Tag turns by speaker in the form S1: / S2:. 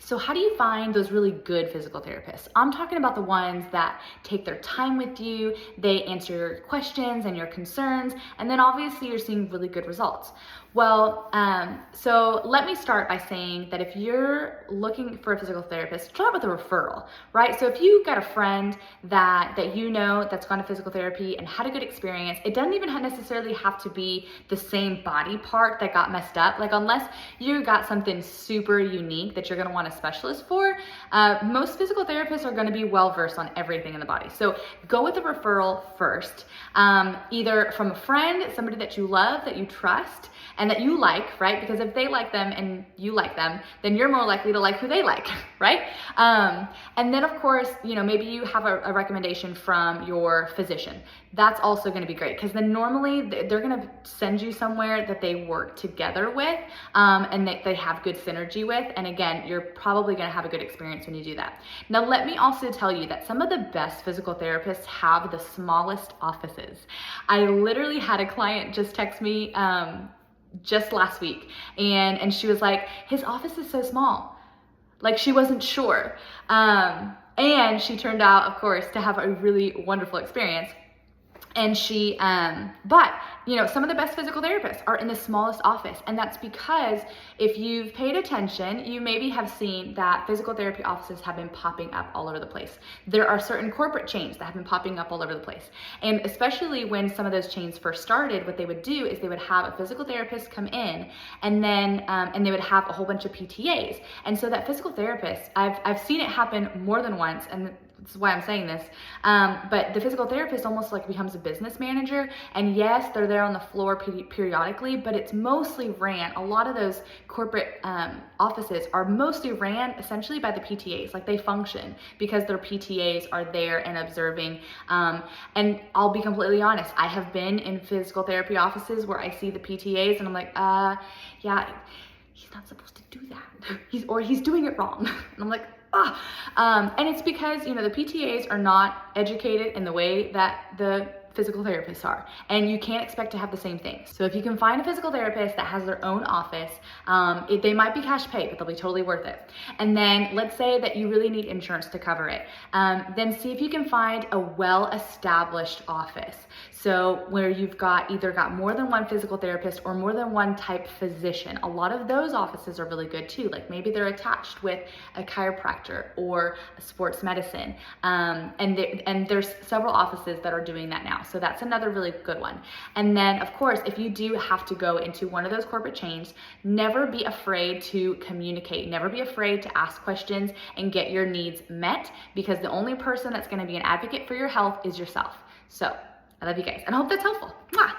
S1: So how do you find those really good physical therapists? I'm talking about the ones that take their time with you, they answer your questions and your concerns, and then obviously you're seeing really good results. Well, so let me start by saying that if you're looking for a physical therapist, start with a referral, right? So if you got a friend that you know that's gone to physical therapy and had a good experience, it doesn't even necessarily have to be the same body part that got messed up. Like unless you got something super unique that you're gonna want a specialist for, most physical therapists are gonna be well-versed on everything in the body. So go with a referral first, either from a friend, somebody that you love, that you trust, and that you like, right? Because if they like them and you like them, then you're more likely to like who they like, right? And then of course, maybe you have a recommendation from your physician. That's also gonna be great because then normally they're gonna send you somewhere that they work together with and they have good synergy with. And again, you're probably gonna have a good experience when you do that. Now, let me also tell you that some of the best physical therapists have the smallest offices. I literally had a client just text me just last week and she was like, his office is so small. Like she wasn't sure. And she turned out, of course, to have a really wonderful experience. And she, but some of the best physical therapists are in the smallest office. And that's because if you've paid attention, you maybe have seen that physical therapy offices have been popping up all over the place. There are certain corporate chains that have been popping up all over the place. And especially when some of those chains first started, what they would do is they would have a physical therapist come in and then, and they would have a whole bunch of PTAs. And so that physical therapist, I've seen it happen more than once, and this is why I'm saying this, but the physical therapist almost like becomes a business manager. And yes, they're there on the floor periodically, but it's mostly ran, a lot of those corporate offices are mostly ran essentially by the PTAs. Like they function because their PTAs are there and observing. And I'll be completely honest, I have been in physical therapy offices where I see the PTAs and I'm like, yeah, he's not supposed to do that. He's doing it wrong. And I'm like, and it's because, the PTAs are not educated in the way that the physical therapists are, and you can't expect to have the same thing. So if you can find a physical therapist that has their own office, they might be cash pay, but they'll be totally worth it. And then let's say that you really need insurance to cover it. Then see if you can find a well-established office. So where you've either got more than one physical therapist or more than one type physician. A lot of those offices are really good too. Like maybe they're attached with a chiropractor or a sports medicine. And there's several offices that are doing that now. So that's another really good one. And then of course, if you do have to go into one of those corporate chains, never be afraid to communicate. Never be afraid to ask questions and get your needs met, because the only person that's going to be an advocate for your health is yourself. So I love you guys and I hope that's helpful. Mwah!